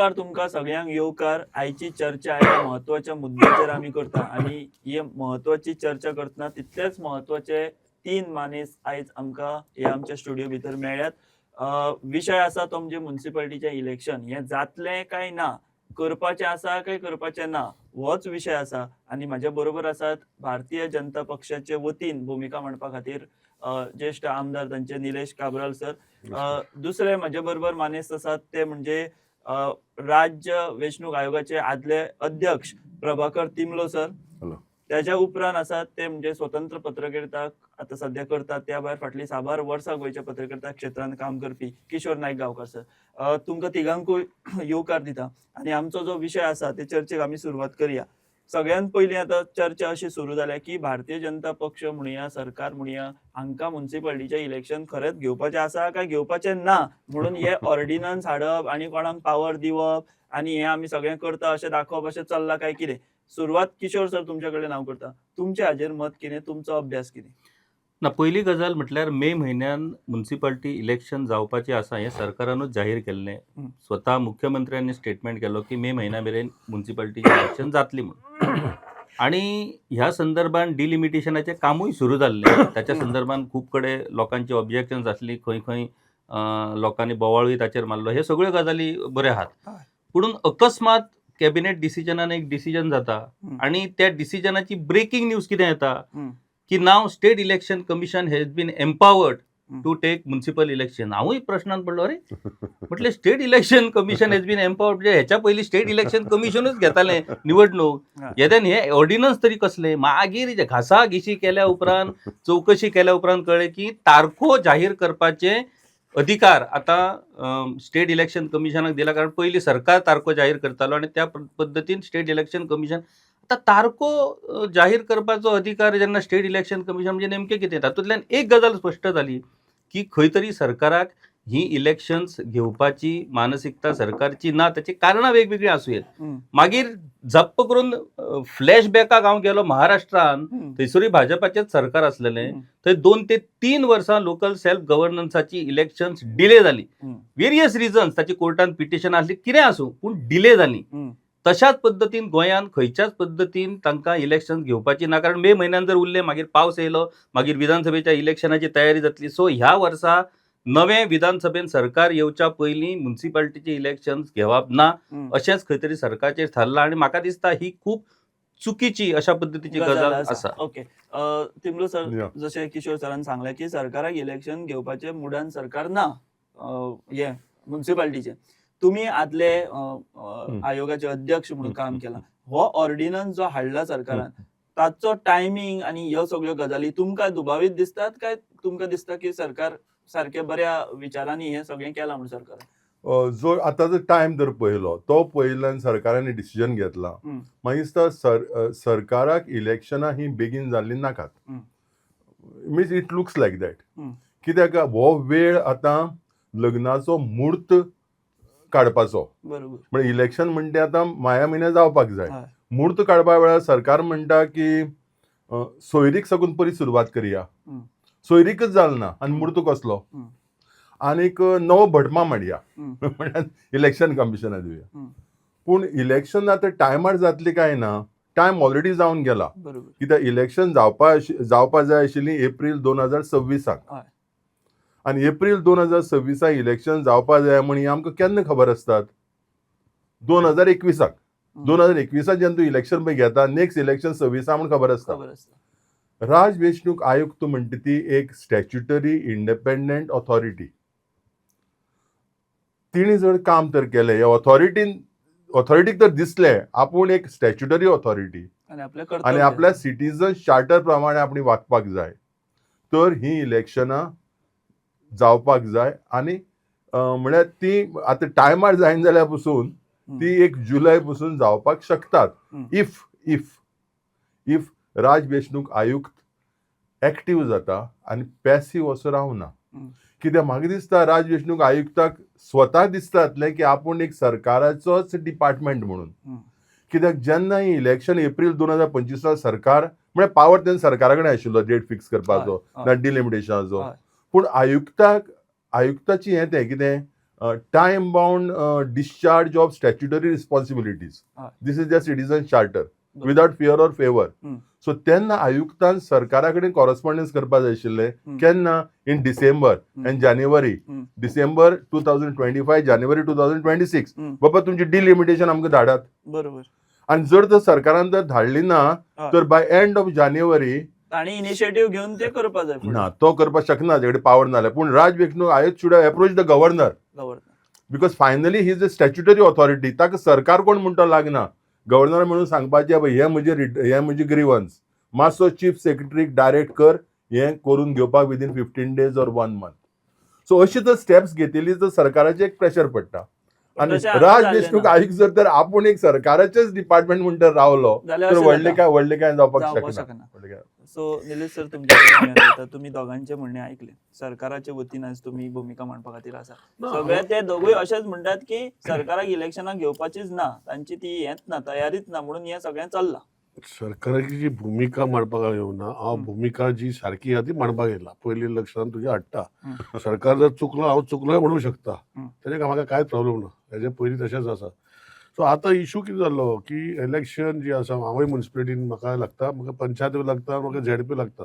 नमस्कार तुमका सगळ्यांक येवकार. आयची चर्चा एका महत्वाच्या मुद्द्याचेर आमी करता आणि ही महत्वाची चर्चा करतना तितलेच महत्वाचे तीन मानेस आयज आमकां हे आमच्या स्टुडिओ भितर मेळ्ळ्यात. विशय आसा तो म्हणजे म्युनिसिपालिटीचे इलेक्शन. हे जातले काय ना, करपाचें आसा काय करपाचें ना, होच विशय आसा. आणि म्हाज्या बरोबर आसात भारतीय जनता पक्षाचे वतीन भुमिका मांडपा खातीर ज्येष्ठ आमदार तांचे निलेश काब्राल सर. दुसरे म्हाज्या बरोबर मानेस्त आसात ते म्हणजे राज्य वेंचणूक आयोगाचे आदले अध्यक्ष प्रभाकर तिमलो सर. त्याच्या उपरांत आसात ते म्हणजे स्वतंत्र पत्रकारिता आता सध्या करतात. त्या भायर फाटली 6 वर्सां गोंयच्या पत्रकारिता क्षेत्रांत काम करपी किशोर नायक गांवकार सर. तुमकां तिगांकूय येवकार दिता आणि आमचो जो विशय आसा ते चर्चेक आमी सुरवात करुया. सगळ्यात पयलीं आता चर्चा अशी सुरू जाल्या की भारतीय जनता पक्ष म्हणुया, सरकार म्हणुया, हांकां म्युनिसिपालिटीचे इलेक्शन खरेंच घेवपाचें आसा काय घेवपाचें ना म्हणून हे ऑर्डिनन्स हाडप आणि कोणाक पावर दिवप आणि हे आमी सगळें करता अशें दाखोवप अशें चल्लां काय कितें? सुरवात किशोर सर तुमचे कडेन हांव करता. तुमचे हाजेर मत कितें? तुमचो अभ्यास कितें? ना पयली गजाल म्हटल्यार मे म्हयन्यान म्युनिसिपालिटी इलेक्शन जावपाचें आसा हें सरकारानूच जाहीर केल्लें. स्वता मुख्यमंत्र्यांनी स्टेटमेंट केलो की मे म्हयन्या मेरेन म्युनिसिपालिटीचें इलेक्शन जातली म्हणून. आणि ह्या संदर्भात डिलिमिटेशनाचें कामूय सुरू जाल्लें. त्याच्या संदर्भात खूब कडेन लोकांची ऑब्जेक्शन्स आसली, खंय खंय लोकांनी बोवाळूय ताचेर मारलो. हे सगळ्यो गजाली बऱ्यो आहात. पूण अकस्मात कॅबिनेट डिसिजनान एक डिसिजन जाता आणि त्या डिसिजनाची ब्रेकिंग न्यूज कितें येता की now state election commission has been empowered to take municipal election. हांवूय प्रश्नान पडलो, अरे म्हटलें state election commission has been empowered म्हणजे हेच्या पयलीं स्टेट इलेक्शन कमिशनूच घेतालें निवडणूक. येद्यान हे ऑर्डिनन्स तरी कसले? मागीर घासाघिशी केल्या उपरांत, चौकशी केल्या उपरांत कळ्ळें की तारखो जाहीर करपाचे अधिकार आता स्टेट इलेक्शन कमिशनाक दिला. कारण पयलीं सरकार तारखो जाहीर करतालो आणि त्या पद्दतीन स्टेट इलेक्शन कमिशन आता तारखो जाहीर करपाचो अधिकार जेन्ना स्टेट इलेक्शन कमिशन म्हणजे नेमकें कितें? तातूंतल्यान एक गजाल स्पश्ट जाली की खंय तरी सरकाराक ही इलेक्शन्स घेवपाची मानसिकता सरकारची ना. त्याची कारणां वेगवेगळी आसूं येत. मागीर झप्प करून फ्लॅशबॅकाक हांव गेलो महाराष्ट्रान. थंयसरूय भाजपाचेंच सरकार आसलेलें. थंय 2 ते 3 वर्सां लोकल सेल्फ गव्हर्नन्साची इलेक्शन्स डिले जाली. वेरियस रिजन्स, ताची कोर्टान पिटिशन आसली, कितें आसूं पूण डिले जाली. तशाच पद्दतीन गोंयान खंयच्याच पद्दतीन तांकां इलेक्शन घेवपाची ना. कारण मे म्हयन्यान जर उरलें, मागीर पावस येयलो, मागीर विधानसभेच्या इलेक्शनाची तयारी जातली. सो ह्या वर्सा नवें विधानसभेन सरकार येवच्या पयलीं म्युनिसिपालिटीचे इलेक्शन्स घेवप ना अशेंच खंय तरी सरकारचेर थारलां. आणि म्हाका दिसता ही खूब चुकीची अशा पद्दतीची गजाल आसा. ओके. तिमलो सर, जशें किशोर सरान सांगलें की सरकाराक इलेक्शन घेवपाचे मुडान सरकार ना हे म्युनिसिपालिटीचे. तुम्ही आदले आयोगाचे अध्यक्ष म्हणून काम केला. हो ऑर्डिनन्स जो हाडला सरकारान, ताचो टायमिंग आणि ह्यो सगळ्यो गजाली तुमकां दुबावीत दिसतात काय तुमकां दिसता की सरकार सारके बऱ्या विचारांनी हे सगळें केलां म्हणून सरकारान? जो आतांचो टायम जर पळयलो, तो पळयल्यान सरकारान डिसिजन घेतला. म्हाका दिसता सरकाराक इलेक्शनां ही बेगीन जाल्ली नाकात. Means it looks like that. कित्याक हो वेळ आतां लग्नाचो म्हूर्त काडपाचो. म्हणजे इलेक्शन म्हणटे आतां माया म्हयन्यात जावपाक जाय. म्हूर्त काडपा वेळार सरकार म्हणटा की सोयरीक साकून पयलीं सुरवात करया. सोयरीकच जालना आनी म्हूर्त कसलो? आनीक नवो भटमाम हाडया म्हळ्यार इलेक्शन कमिशनाक दिवया. पूण इलेक्शन आतां टायमार जातली काय ना? टायम ऑलरेडी जावन गेला. कित्याक इलेक्शन जावपा जाय आशिल्लीं एप्रील 2026. आनी एप्रील 2026 इलेक्शन जावपा जाय म्हण आमकां केन्ना खबर आसतात? 2021. 2021 जेन्ना तूं इलेक्शन पळय घेता, नेक्स्ट इलेक्शन 26 म्हण खबर आसता. राज वेंचणूक आयुक्त म्हणटा ती एक स्टॅच्युटरी इंडिपेंडंट ऑथॉरिटी. तिणी जर काम तर केलें, ह्या ऑथॉरिटीक तर दिसलें आपूण एक स्टॅच्युटरी ऑथॉरिटी आनी आपल्या सिटीजन चार्टर प्रमाणे आपण वागपाक जाय, तर ही इलेक्शनां जावपाक जाय. आनी म्हळ्यार ती आतां टायमार जायना जाल्यार पसून ती 1 जुलय पसून जावपाक शकतात. इफ राज वेंचणूक आयुक्त एक्टीव जाता आनी पॅसिव्ह असो रावना. कित्याक म्हाका दिसता राज वेंचणूक आयुक्ताक स्वता दिसतातलें की आपूण एक सरकाराचोच डिपार्टमेंट म्हणून. कित्याक जेन्ना ही इलेक्शन एप्रील 2025 सरकार म्हळ्यार पावर तेन्ना सरकारा कडेन आशिल्लो डेट फिक्स करपाचो ना डिलिमिटेशनाचो. पूण आयुक्ताची हें तें कितें time bound discharge of statutory responsibilities. हय. दिस इज द सिटीजन चार्टर बरोबर. Without fear or favour. हम्म. सो तेन्ना आयुक्तान सरकारा कडेन कॉरस्पॉन्डन्स करपाक जाय आशिल्लें. हम्म. केन्ना? इन डिसेंबर एंड जानेवारी. हम्म. डिसेंबर 2025, जानेवारी 2026. हम्म. बाबा तुमची डिलिमिटेशन आमकां धाडात. बरोबर. आणि जर तर सरकारान तर धाडली ना हय. तर बाय एंड ऑफ जानेवारी ताणी इनिशिएटिव्ह घेऊन ते करपा जाय फुडें. ना तो करपाक शकना, तेजे कडेन पावर नासले. पूण राज विष्णू आयज should have approach the governor governor. Because finally he is a statutory authority. ताका सरकार कोण म्हणटा लागना. गव्हर्नर म्हणून सांगपाचें हे म्हजे ग्रीवन्स मातसो चीफ सेक्रेटरीक डायरेक्ट कर, हें करून घेवपाक within 15 days or 1 month. So अशी जर स्टेप्स घेतली तर सरकाराचेर एक प्रेशर पडटा. आणि तशें आता राज जाल्लें देशमुख ना. आयुक्त जर तर आपूण एक सरकाराचेच डिपार्टमेंट म्हणटा रावलो जाल्यार तर अशें व्हडलें जाता. काय जावपाक जावपाक शकना. शकना. व्हडलें काय. सो निलेश सर तुमच्या तुम्ही दोघांचे म्हणणे ऐकले. सरकाराच्या वतीन आज तुम्ही भूमिका मांडपा खातीर आसा. सगळे ते दोघूय अशेंच म्हणटात की सरकाराक इलेक्शनाक घेवपाचीच ना, तांची ती हेच ना, तयारीच ना, म्हणून हे सगळें चल्लां. सरकाराची जी भूमिका मांडपाक येवना, हांव भूमिका जी सारकी आहा ती मांडपाक येयला. पयली लक्षांत तुज्या हाडटा. सरकार जर चुकलो, हांव चुकलोय म्हणू शकता. तेजें म्हाका कांयच प्रॉब्लेम ना. हेजे पयलीं तशेंच आसा. सो आतां इशू कितें जाल्लो की इलेक्शन जी आसा, हांवूय म्युनिसिपलिटीन म्हाका लागता, म्हाका पंचायती लागता, म्हाका झेडपी लागता.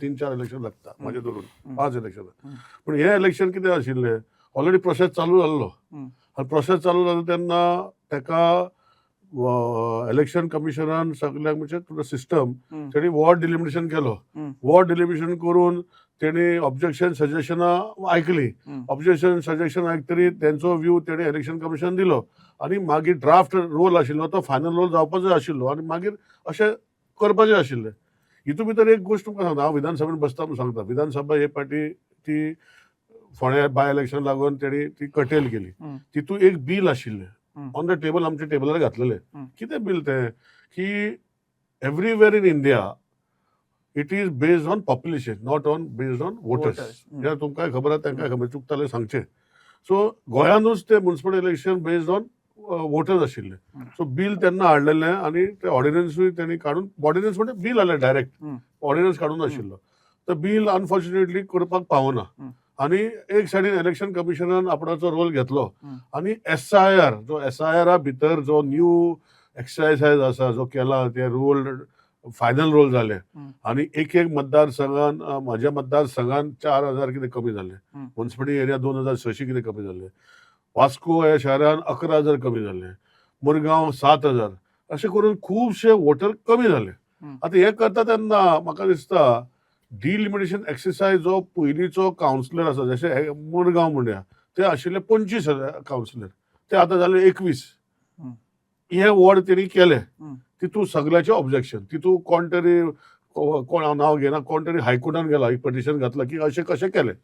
3-4 इलेक्शन लागता म्हाजे धरून 5 इलेक्शन. पूण हे इलेक्शन कितें आशिल्लें, ऑलरेडी प्रोसेस चालू जाल्लो. आनी प्रोसेस चालू जालो तेन्ना ताका इलेक्शन कमिशनान सगळ्यांक म्हणजे सिस्टम तेणी वॉर्ड डिलिमिटेशन केलो. वॉर्ड डिलिमिटेशन करून तेणी ऑब्जेक्शन सजेशनां आयकली. ऑब्जेक्शन सजेशन आयकतरी तेंचो व्यू तेणी इलेक्शन कमिशन दिलो आनी मागीर ड्राफ्ट रोल आशिल्लो तो फायनल रोल जावपाचो आशिल्लो आनी मागीर अशें करपाचें आशिल्लें. हितून भितर एक गोश्ट तुमकां सांगता, हांव विधानसभेन बसता म्हूण सांगता. विधानसभा हे फाटी ती फोंड्या बाय इलेक्शन लागून तेणी ती कटेल केली. तितून एक बील आशिल्लें ऑन द टेबल, आमच्या टेबलार घातलेलें. कितें बील तें की everywhere in India it is based on population, not on based on voters. हे तुमकांय खबर आहा, तांकांय खबर, चुकताले सांगचें. सो गोंयानूच ते municipal election based on voters आशिल्ले. सो बील तेन्ना हाडलेलें आनी ते ऑर्डिनन्सूय तेणी काडून, ऑर्डिनन्स म्हणजे बील हाडलें डायरेक्ट, ऑर्डिनन्स काडून आशिल्लो. तर बील अनफॉर्च्युनेटली करपाक पावना आनी एक सायडीन इलेक्शन कमिशनान आपणाचो रोल घेतलो आनी SIR जो SIR भितर जो न्यू एक्सरसायज आसा जो केला ते रोल फायनल रोल जाले आनी एक मतदारसंघान, म्हज्या मतदारसंघान 4,000 कितें कमी जाले. म्युनिसिपालिटी एरिया 2,600 कितें कमी जाले. वास्को ह्या शहरान 11,000 कमी जाले. मुरगांव 7,000. अशें करून खुबशे वोटर कमी जाले. आतां हे करता तेन्ना म्हाका दिसता डिलिमिटेशन एक्सरसायज जो पयलींचो कावन्सिलर आसा, जशें मुरगांव म्हणया, ते आशिल्ले 25 कावन्सिलर, ते आतां जाले 21. हे वॉर्ड तेणी केले. तितून सगळ्याचे ऑब्जेक्शन. तितून कोण तरी, कोण हांव नांव घेना, कोण तरी हायकोर्टान गेला, एक पिटिशन घातला की अशें कशें केलें.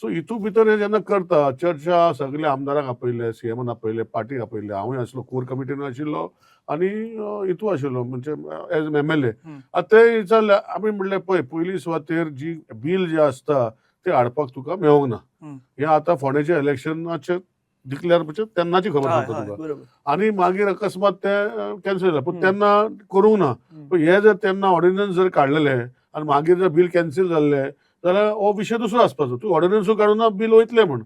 सो हितून भितर हे जेन्ना करता, चर्चा सगळे आमदाराक आपयले, CMन आपयले, पार्टीक आपयले. हांवूय आसलो, कोर कमिटीन आशिल्लो आनी हितू आशिल्लो म्हणजे एज MLA. आतां ते विचारले, आमी म्हणलें पळय पयली सुवातेर जी बील जे आसता ते हाडपाक तुका मेळोंक ना. हें आतां फोंड्याच्या इलेक्शनाचे डिक्लेअर म्हणजे तेन्नाची खबर सांगता तुका. आनी मागीर अकस्मात ते कॅन्सल जालें. पूण तेन्ना करूंक ना. पूण हे जर तेन्ना ऑर्डिनन्स जर काडलेले आनी मागीर जर बील कॅन्सल जाल्ले जाल्यार हो विशय दुसरो आसपाचो. तूं ऑर्डिनन्सूय काडूना, बील वयतलें म्हण.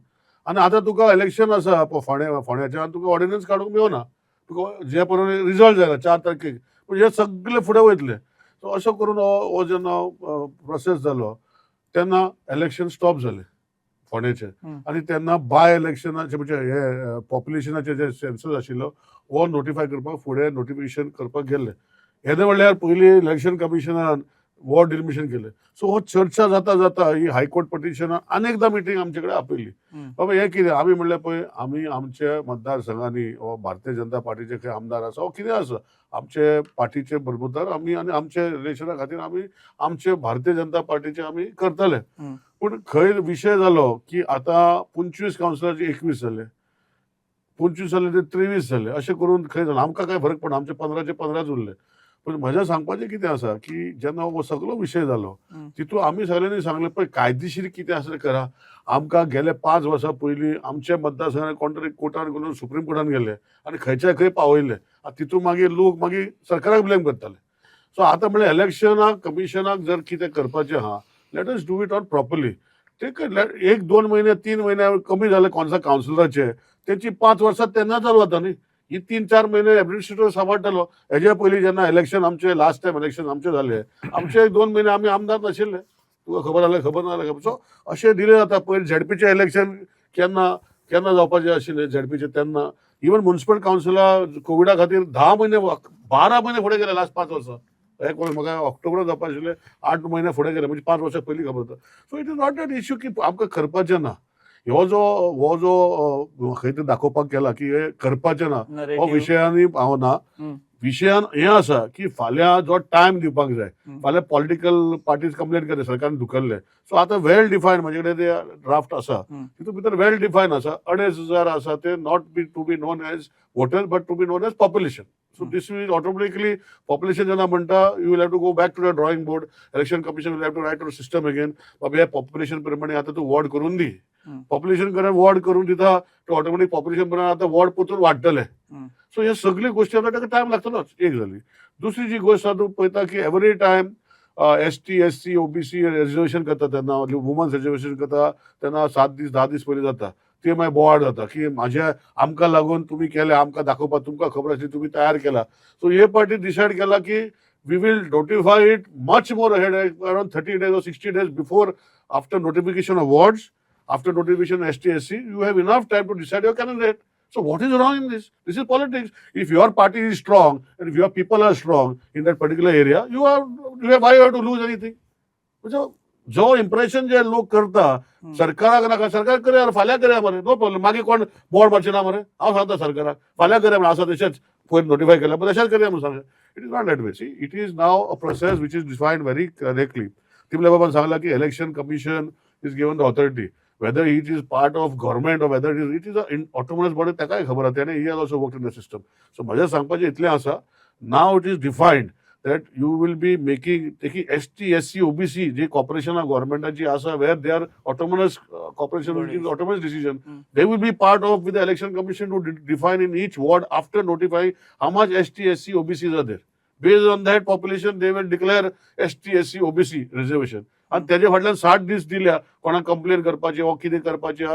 आनी आतां तुका इलेक्शन आसा फोंड्याचें आनी तुका ऑर्डिनन्स काडूंक मेळना. तुका जे पळोवन रिजल्ट जायना 4 तारखेक, पूण हे सगळे फुडें वयतले. सो अशें करून हो जेन्ना प्रोसेस जालो तेन्ना इलेक्शन स्टॉप जालें फोंड्याचें. आनी तेन्ना बाय इलेक्शनाचे म्हणजे हे पॉप्युलेशनाचे जे सेन्सस आशिल्लो हो नोटिफाय करपाक फुडें नोटिफिकेशन करपाक गेल्ले. येदें म्हणल्यार पयलीं इलेक्शन कमिशनान वॉर्ड डिलिमिटेशन केलें. सो हो चर्चा जाता जाता ही हायकोर्ट पिटिशनान अनेकदां मिटींग आमचे कडेन आपयली. बाबा हे कितें, आमी म्हणलें पळय आमी आमच्या मतदारसंघांनी हो भारतीय जनता पार्टीचे खंय आमदार आसा हो कितें आसा, आमचे पार्टीचे बरमुदार आमी आनी आमचे रिलेशना खातीर आमी आमचे भारतीय जनता पार्टीचे आमी करतले. पूण खंय विशय जालो की आतां 25 कावन्सिलराचे 21 जाले, 25 जाले ते 23 जाले. अशें करून खंय जालें, आमकां काय फरक पडना, आमचे 15चे 15च उरले. पण म्हजें सांगपाचें कितें आसा की जेन्ना हो सगळो विशय जालो तितून आमी सगळ्यांनी सांगलें पळय कायदेशीर कितें आसा तें करा. आमकां गेले 5 वर्सां पयलीं आमच्या मतदारसंघान कोण तरी कोर्टान गेलो, सुप्रीम कोर्टान गेले आनी खंयच्याय खंय पावयले. तितून मागीर लोक मागीर सरकाराक ब्लेम करताले. सो आतां म्हणल्यार इलेक्शनाक कमिशनाक जर कितें करपाचें आहा, let us do it on properly. ते 1-2 महिने 3 महिने कमी झाले कोणत्या काउन्सिलराचे त्याची 5 वर्षात त्यांना चालू होता न्ही. ही 3-4 महिने ऍडमिनिस्ट्रेटर सांबाळटालो. हेच्या पयलीं जेन्ना इलेक्शन आमचे लास्ट टायम इलेक्शन आमचे झाले आमचे 1-2 महिने आमी आमदार नाशिल्ले. तुका खबर आसलें खबर नासलें खबर. सो अशें दिलें जाता. पयलीं झेडपीचें इलेक्शन केन्ना केन्ना जावपाचें आशिल्लें झेडपीचें तेन्ना इवन म्युनिसिपल काउन्सिला कोविडा खातीर 10 महिने 12 महिने फुडें गेले लास्ट 5 वर्सां. एक म्हाका ऑक्टोबरांत जावपा आशिल्लें 8 महिने फुडें गेले म्हणजे 5 वर्सां पयलीं खबर आसा. So it is not that issue की आमकां करपाचें ना. हो जो खंय तरी दाखोवपाक केला की हे करपाचें ना हो Narrative. विशयांनी हांव ना. हम्म. विशयान हें आसा की फाल्यां जो टायम दिवपाक जाय हम्म. फाल्यां पॉलिटिकल पार्टीज कंप्लेन केले सरकारान धुकल्ले. सो आतां वेल डिफायन म्हजे कडेन ते ड्राफ्ट आसा हम्म. तितून भितर वेल डिफायन आसा 2,500 आसा ते not be to be known as voters but to be known as population. So this is automatically population जेन्ना म्हणटा you will have to go back to the drawing board. Election commission will have to write to system again. बाबा हे population प्रमाणे आतां तूं ward करून दी. हम्म. Population कडेन वॉर्ड करून दिता तो ऑटोमॅटिक पॉप्युलेशन प्रमाणे आतां वॉर्ड परतून वाडटले. हम्म. सो हे सगळी गोष्टी आतां ताका टायम लागतलोच. एक जाली. दुसरी जी गोष्ट आसा तूं पळयता की every time ST SC OBC reservation करता तेन्ना वुमन्स रिजर्वेशन करता तेन्ना 7 दीस 10 दीस पयलीं जाता. ते मागीर बोवाड जाता की म्हाज्या आमकां लागून तुमी केलें आमकां दाखोवपाक तुमकां खबर आसली तुमी तयार केला. सो हे पार्टी डिसायड केला की we will notify it much more ahead around 30 days or 60 days before after notification of wards. After notification ST SC, you have enough time to decide your candidate. So what is wrong in this? This is politics. If your party is strong and if your people are strong in that particular area, why you have to lose anything? जो impression जे लोक करता सरकाराक नाका सरकार करया फाल्यां करया मरे नो प्रॉब्लेम. मागीर कोण बोर्ड मारचे ना मरे हांव सांगता सरकाराक फाल्यां करया म्हणून आसा तशेंच पयर नोटिफाय केल्या पण तशेंच करया म्हणून सांगया. It is not that way. See it is now a process which is defined very correctly. तिमल्या बाबान सांगला की election commission is given the authority. Whether it is part of government or whether it is an autonomous body, ताकाय खबर आसा. He has also worked in the system. So म्हजें सांगपाचें इतलें आसा. Now it is defined that you will be making taking ST SC OBC G corporation government आसा where they are autonomous corporation which is autonomous decision. They will be part of with the election commission to define in each ward after notifying how much ST SC OBCs are there. Based on that population they will declare ST SC OBC reservation. आणि त्याच्या फाटल्यान 60 दीस दिल्या कोणाक complain करपाची वा कितें करपाचें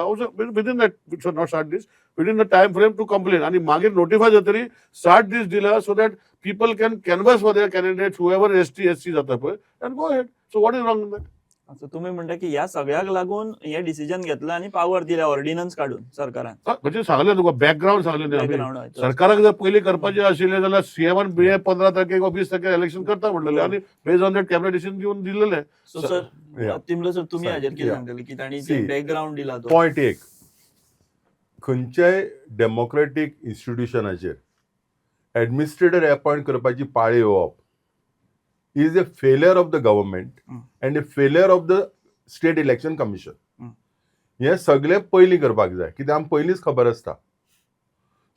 विदिन दॅट नॉट 60 दीस within the time frame to complain. आणि मागीर नोटिफाय जातरी 60 दीस दिल्या so that people can canvass for their candidates however ST SC जाता पळय and go ahead. So what is wrong in that? असं तुम्ही म्हणता की या सगळ्याक लागून हे डिसिजन घेतलं आणि पॉवर दिला ऑर्डिनन्स काढून सरकारान. म्हणजे सांगलें तुका बॅकग्राऊंड सांगलें न्ही आमी. Background आहे. सरकाराक जर पयलीं करपाचें आशिल्लें जाल्यार सीएमान 15 तारखेक वा 20 तारखेक इलेक्शन करता म्हणलेलें आणि based on that cabinet decision दिवन दिलेलें. So sir Yeah. तिमलो सर तुम्ही हाजेर कितें Yeah. सांगतले की तांणी See, बॅकग्राऊंड दिला तो. पॉयंट एक खंयच्याय डेमोक्रेटीक इन्स्टिट्यूशनाचेर एडमिनिस्ट्रेटर अपॉइंट करपाची पाळी येवप is a failure of the government and a failure of the state election commission. हे सगळे पयलीं करपाक जाय कित्याक आमकां पयलींच खबर आसता.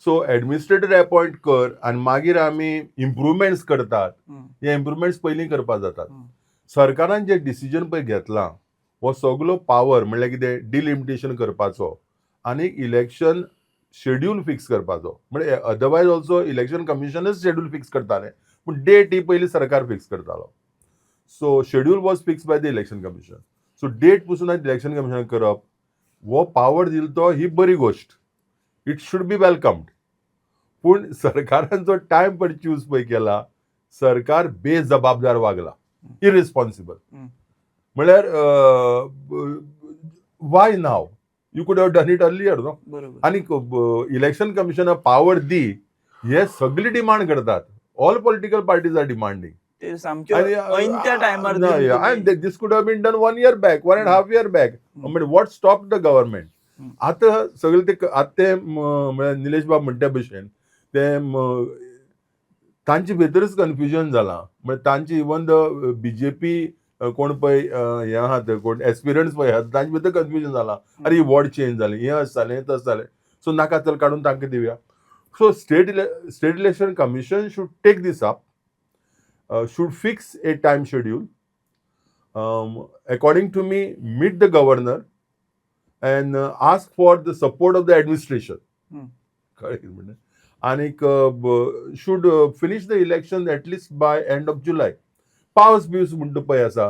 सो एडमिनिस्ट्रेटर अपॉइंट कर आनी मागीर आमी इम्प्रुवमेंट्स करतात. हे इम्प्रुवमेंट्स पयलीं करपाक जातात. सरकारान जे डिसिजन पळय घेतलां हो सगळो पावर म्हणल्यार कितें डिलिमिटेशन करपाचो आनी इलेक्शन शेड्यूल फिक्स करपाचो. म्हणजे अदरवायज ऑल्सो इलेक्शन कमिशनच शेड्यूल फिक्स करताले पूण डेट ही पयलीं सरकार फिक्स करतालो. So schedule was fix by the election commission. So date पसून इलेक्शन कमिशन करप हो पावर दिलो तो ही बरी गोष्ट. It should be welcomed. पूण सरकारान जो टायम पण चूज पळय केला सरकार बेजबाबदार वागला. इरिस्पॉन्सिबल. म्हळ्यार why now you could have done it earlier no. बरोबर. आणि इलेक्शन कमिशनाक पावर दी हे सगळी डिमांड करतात. All political parties are demanding. ते सामके ऐन त्या टायमार this could have been done 1 year back 1.5 year back. म्हणजे वॉट स्टॉप द गव्हर्नमेंट. आता सगळे ते आता ते निलेश बाब म्हणत्या भशेन ते तांचे भितरच कन्फ्युजन जाला. म्हणजे तांची इवन द बीजेपी कोण पळय हे आहात कोण एस्पिरंट्स पळय आहात तांचे भितर कन्फ्युजन जाला. अरे वॉर्ड चेंज जालें हें अशें जालें तशें जालें सो नाका चल काडून तांकां दिवया. So state election commission should take this up. should fix a time schedule. According to me, meet the governor and ask for the support of the administration. And should finish the election at least by end of July. पावस बिवस म्हणटा पळय आसा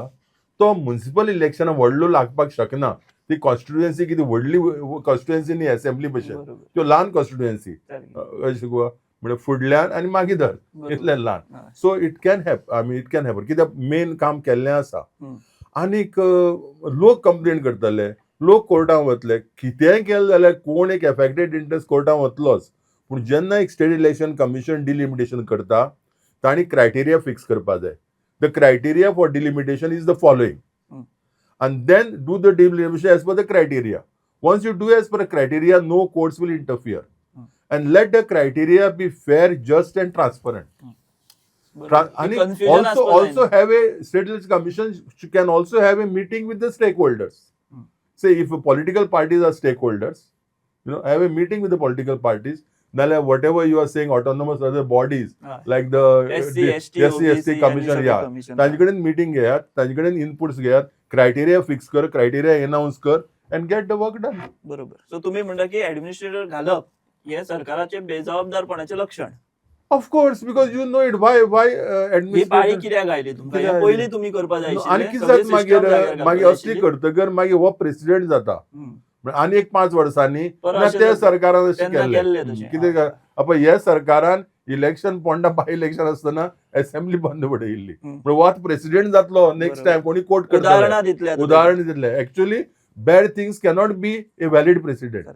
तो municipal election व्हडलो लागपाक शकना. ती constituency कितें व्हडली कॉन्स्टिट्युएन्सी न्ही असेंब्ली भशेन, बरोबर. त्यो ल्हान कॉन्स्टिट्युएन्सी सारकें. अशें गो म्हणजे फुडल्यान आनी मागीर धर बरोबर. इतलें ल्हान. हय. सो इट कॅन हॅपन कित्याक मेन काम केल्लें आसा. आनीक लोक कंप्लेंट करतले, लोक कोर्टांत वतले, कितेंय केलें जाल्यार कोण एक एफेक्टेड इंटरेस्ट कोर्टांत वतलोच. पूण जेन्ना एक स्टेट इलेक्शन कमिशन डिलिमिटेशन करता तांणी क्रायटेरिया फिक्स करपाक जाय. The criteria for delimitation is the following, and then do the delimitation as per the criteria. Once you do as per the criteria, no courts will interfere. And let the criteria be fair, just and transparent. And also have a state election commission can also have a meeting with the stakeholders. Say if political parties are stakeholders, have a meeting with the political parties. Now, whatever you are saying, autonomous other bodies like the SC commission, तांचे कडेन meeting घेयात, तांचे कडेन inputs घेयात, criteria fix कर, criteria announce कर and get the work done. बरोबर. So तुम्ही म्हणता की ऍडमिनिस्ट्रेटर घालप हे सरकाराचे बेजबाबदारपणाचे लक्षण. Of course, because you know it. Why ही पाळी administrator? कित्याक आयली तुमकां? कित्याक हे पयलीं तुम्ही करपा जाय आणि कितें जाता मागीर असली करतकर मागीर हो प्रेसिडेंट जाता. आनी एक 5 वर्सांनी त्या सरकारान अशें केल्लें. कितें आपण ह्या सरकारान इलेक्शन पोंडा बाय इलेक्शन आसतना असेंब्ली बंद पडयल्ली. हो प्रेसिडेंट जातलो नेक्स्ट टाइम कोणी कोर्ट करतलो. उदाहरण दितले. Actually bad things cannot be A valid president.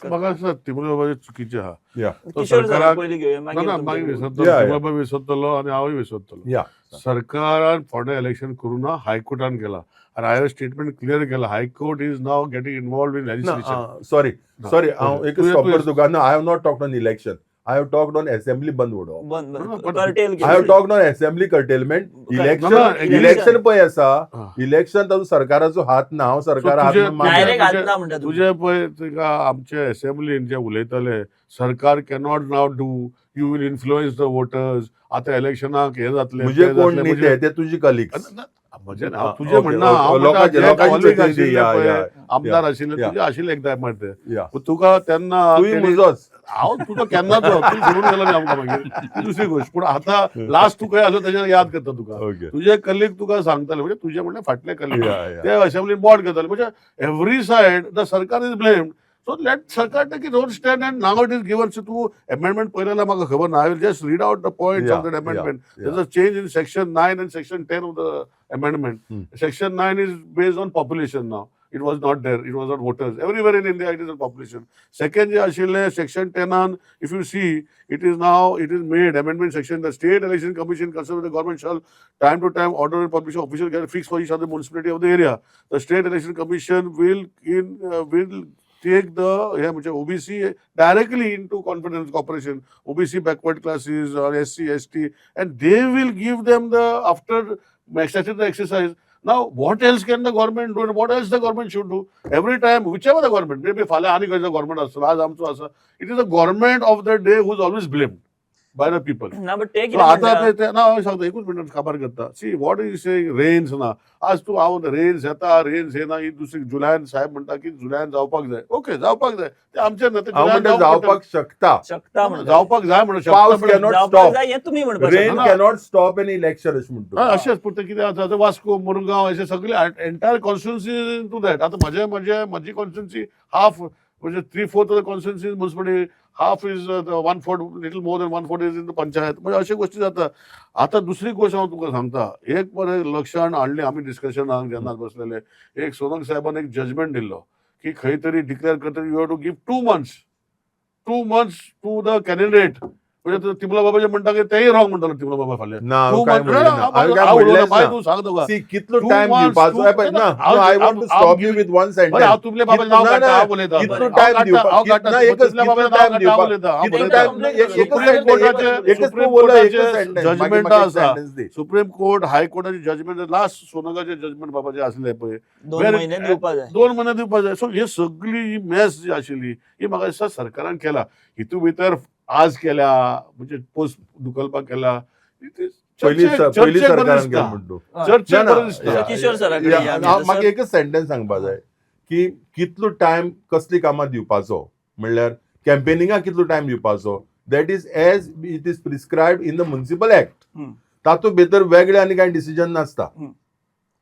म्हाका दिसता तिमले बाबा चुकीचे आहा. तो किशोर सर सरकाराक पयलीं घेवया ना मागीर मागीर तुमचे. विसरतलो, तिमले बाबा विसरतलो आणि हांवूय विसरतलो. या सरकारान फोंडा इलेक्शन करून हायकोर्टान केला आणि हांवें स्टेटमेंट क्लियर केला. High court is now getting involve in legislation. Sorry हांव एक स्टॉप करतो. I have not talked on election. I have talked on assembly बंद उडोवप. I have talked on assembly curtailment. Election पळय आसा, इलेक्शन तातूंत सरकाराचो हात ना. हांव सरकार तुझे पळय तुका आमचे असेंब्लीन जे उलयतले सरकार cannot now do, you will influence the voters. आता इलेक्शनाक हे जातले म्हणजे कोण न्ही ते तुजी कलिग्स. म्हणजे तुझे म्हणणं आमदार आशिल्ले तुझे आशिल्ले एकदा मारते तुका तेन्ना हांव तुका केन्नाच सोडून गेलो न्ही आमकां मागीर दुसरी गोष्ट. पूण आतां लास्ट तूं खंय आसलो तेजेर याद करता तुका. तुजे कलीग तुका सांगताले म्हणजे तुजे म्हणले फाटले कलीग ते असेंब्लीन बोर्ड करताले. म्हणजे एव्हरी सायड द सरकार is blamed. So let Sarkar take its own stand, and now it is given to amendment. I will just read out the points of that amendment. There's a change in section 9 and section 10 of the amendment. Section 9 is based on population now. It was not there. It was on voters. Everywhere in India, it is on population. Second, section 10 on, if you see, it is made, amendment section, the State Election Commission concerned with the government shall time to time order and publish official guide fixed for each other municipality of the area. The State Election Commission will take the OBC directly into confidence cooperation, OBC backward classes or SC, ST, and they will give them after statutory exercise. Now, what else can the government do and what else the government should do? Every time, whichever the government, maybe Fale Ani the government also, it is the government of the day who is always blamed by the people. ना but take so आता ना सांगता एकूच minute खबर करता. See what is saying rains ना आज तू हांव रेन्स येता रेन्स येना ही दुसरी जुलयान साहेब म्हणटा की जुलयान जावपाक जाय. ओके जावपाक जाय ते आमचे ना ते जावपाक शकता जावपाक जाय म्हणून पावस कॅनॉट स्टॉप. हे तुम्ही म्हणपाक rain cannot stop an election अशें म्हणटा. अशेंच पूण कितें जाता वास्को मुरगांव अशे सगळे एंटायर कॉन्स्टिट्युएन्सी टू दॅट. आता म्हजी कॉन्स्टिट्युएन्सी हाफ म्हणजे 3/4 of the constituency municipality, half is 1/4, little more than 1/4 is in the panchayat. म्हणजे अशे गोष्टी जाता. आता दुसरी गोष्ट हांव तुका सांगता. एक बरें लक्षण हाडलें आमी डिस्कशनाक जेन्ना बसलेले. एक सोनक साहेबान एक जजमेंट दिल्लो की खंय तरी डिक्लेअर करता you have to give 2 months to the candidate. म्हणजे तिमला बाबा जे म्हणटा की तेही रॉंग म्हणटालो तिमला बाबा फाल्यां. तूं सांग तुका कितलो टायम दिवपाचो. I want to stop you with one sentence. हांव तुमले बाबा नांव काडटा हांव उलयता. कितलो टायम दिवपाचो ना एकच बाबा टायम दिवपाचो. कितलो टायम एकच बोला जजमेंट आसा. सुप्रीम कोर्ट हायकोर्टाचे जजमेंट लास्ट सोनगाचे जजमेंट बाबा जे आसले पळय 2 महिने दिवपाक जाय. 2 महिने दिवपाक जाय. सो हे सगळी मॅस जी आशिल्ली ही म्हाका दिसता सरकारान केला. हितू भितर आज केल्या म्हणजे पोस्ट दुखलपाक केला. पहिली सरकारान केला म्हणतो. किशोर सराकडे म्हाका एकच सेंटेन्स सांगपाक जाय की कितलो टायम कसली कामां दिवपाचो. म्हणल्यार कॅम्पेनिंगाक कितलो टायम दिवपाचो. That is as it is prescribed in the municipal act. तातूंत भितर वेगळे आनी कांय डिसिजन नासता.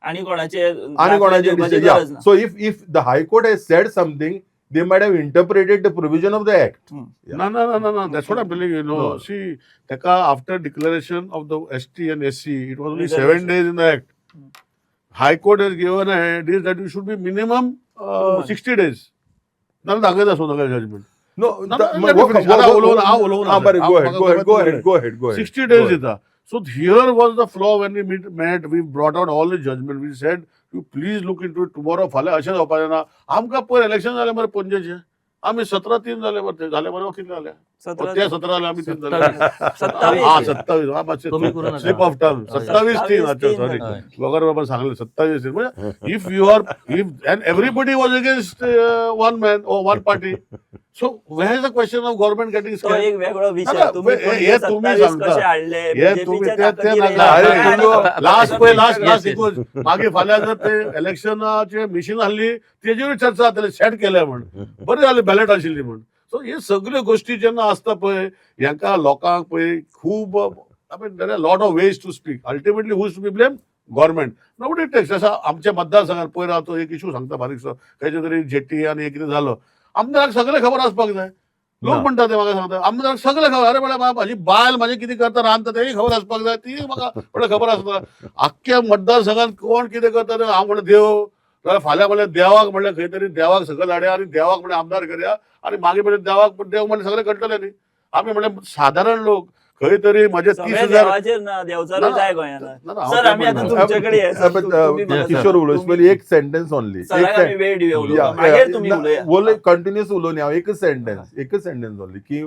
आणि कोणाचे आणि कोणाचे दाखले decision. गरज ना. So if the High Court has said something, they might have interpreted the provision of the act. No. That's what I'm telling you. No. See, Taka, after declaration of the ST and SC, it was only 7 Reservation. days in the act. High Court has given a head that it should be minimum 60 days. Now, the judgment. No, No, let me finish. बरं, go ahead. 60 days येता. So here was the flaw when we met. We brought out all the judgment. We said, you please look into it tomorrow. फाल्या अशें जावपाचें ना. आमकां पयर election जालें मरे पणजेचें. आमी 17-3 जाले मरे झाले मरे कितें जालें? ते 17 जाले आमी 3 जाले. 27 हा मातशें कमी करून आता. स्लिप ऑफ टंग 27-3 अच्छा सॉरी हय. वगर बाबा सांगले 27 म्हणजे if you are if and everybody was against one man or one party so where is the question of government getting तो एक वेगळा विषय. ना, तुम्ही हे पहिले तुम्ही 27 सांगता. कसे आणले हे तुम्ही BJP च्या ते ताकदीने नका. अरे, आणि- तुम्ही- लास्ट Yes, yes. मागे फाल्यां जर ते इलेक्शनाचे मिशीन आहली तेजेर चर्चा जातली सेट केल्या म्हण बरें जालें बॅलेट आशिल्ली म्हण सो हे सगळ्यो गोष्टी जेन्ना आसता पळय हांकां लोकांक पळय खूब I mean there are lot of ways to speak ultimately who's to be blame government nobody takes असा आमच्या मतदारसंघात पयर हांव तो एक इशू सांगता बारीकसो खंयच्या तरी जेटी आनी हे कितें जालो आमदाराक सगळें खबर आसपाक जाय लोक ना. म्हणटा ते म्हाका सांगता आमदाराक सगळें खबर अरे म्हळ्यार म्हाजी बायल म्हाजे कितें करता रांदता तेय खबर आसपाक जाय ती म्हाका म्हळ्यार खबर आसता आख्ख्या मतदारसंघात कोण कितें करता तें हांव म्हणटा देव जाल्यार फाल्यां म्हणल्यार देवाक म्हणल्यार खंय तरी देवाक सकयल हाडया आनी देवाक म्हणल्यार आमदार करया आनी मागीर म्हणल्यार देवाक देव म्हणल्यार सगळें कळटलें न्ही आमी म्हणल्यार साधारण लोक खंय तरी म्हजे सगळे 30,000 देवाचेर ना देवचारूच जाय गोंयांत. हांव सर तें आम्ही आता म्हणटा. तुमच्याकडे आहे. सर, तुम्ही मला किशोर सांगा. उलोवच तुम्ही- पयलीं एक सेंटेन्स ओनली सराक आमी वेळ दिवया उलोवपाक. मागीर तुम्ही उलया. कंटिन्युअस उलोवनी हांव एकच सेंटेन्स ओनली की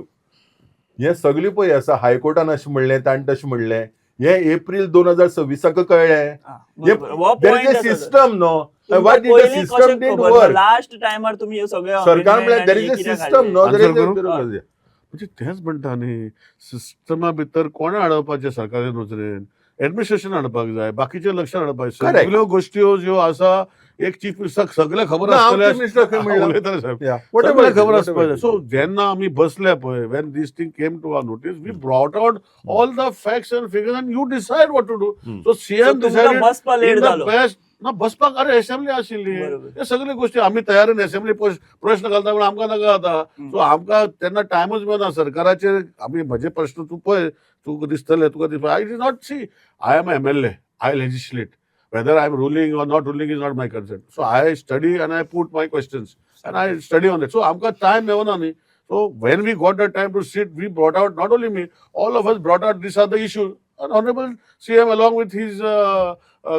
हे सगळी पळय आसा हायकोर्टान अशें म्हणलें ताणें तशें म्हणलें हे एप्रील 2026 कळ्ळें हा, बरोबर. हो देर point इज अ आसा, सर. सिस्टम नो तुमकां वाट इज द पयलीं सिस्टम कशें डिड खबर? वर्क लास्ट टायमार तुम्ही हे सगळे सरकार amendment म्हणल्यार देर आणि इज अ कितें सिस्टम काडले? नो देर Answer इज करूं? म्हणजे तेच म्हणटा न्ही सिस्टमा भितर कोणा हाडपाचें सरकारी नजरेन एडमिनिस्ट्रेशन हाडपाक जाय बाकीचे लक्ष हाडपाक जाय Correct. सगळ्यो गोष्टी ज्यो आसा एक चीफ मिनिस्टराक सगळें खबर ना, हांव आसतलें chief minister खंय म्हणला? उलयताले साहेब Yeah, सगळें whatever खबर it is, आसपाक जाय whatever it सो is. जेन्ना आमी बसले पळय when this thing came to our notice we brought out all the facts and figures and you decide what to do so So CM तुमकां decided बसपा late in the जालो. Best ना बसपाक अरे असेंब्ली आशिल्ली बरोबर. हे सगळ्यो गोष्टी आमी तयारीन असेंब्ली प्रश्न घालता पण आमकां नाका जाता सो आमकां तेन्ना टायमूच मेळना सरकाराचेर आमी म्हजे प्रश्न तूं पळय तुका दिसतलें तुका दिसता I is not see I am MLA I legislate whether I'm ruling or not ruling is not my concern. So I study and I put my questions and I study on it. So आमकां time मेवना न्ही. So when we got the time to sit, we brought out, not only me, all of us brought out these are the issues. And Honorable CM along with his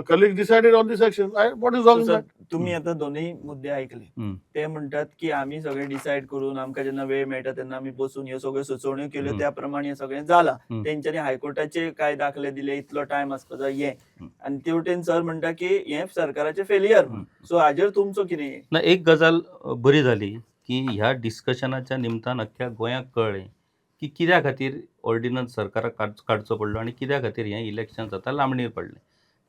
colleagues decided on this action. What is wrong with sir, that? तुम्ही आता दोन्ही मुद्दे ऐकले. हम्म. ते म्हणतात की आम्ही सगळे डिसाईड करून आमका जेन्ना वेळ मेळटा तेन्ना आम्ही बसून ह्यो सगळ्यो सुचोवण्यो केल्यो त्याप्रमाणे हे सगळें जाला. हम्म. तेंच्यांनी हायकोर्टाचे काय दाखले दिले इतलो टायम आसपाक जाय हे हम्म. आणि तेवटेन सर म्हणटा की हे सरकाराचे फेलियर सो हाजेर तुमचो कितें ना एक गजाल बरी जाली की ह्या डिस्कशनाच्या निमतान अख्ख्या गोंयाक कळ्ळें की कित्या खातीर ऑर्डिनन्स सरकाराक काडचो पडलो आनी कित्या खातीर हें इलेक्शन जाता लांबणीर पडलें.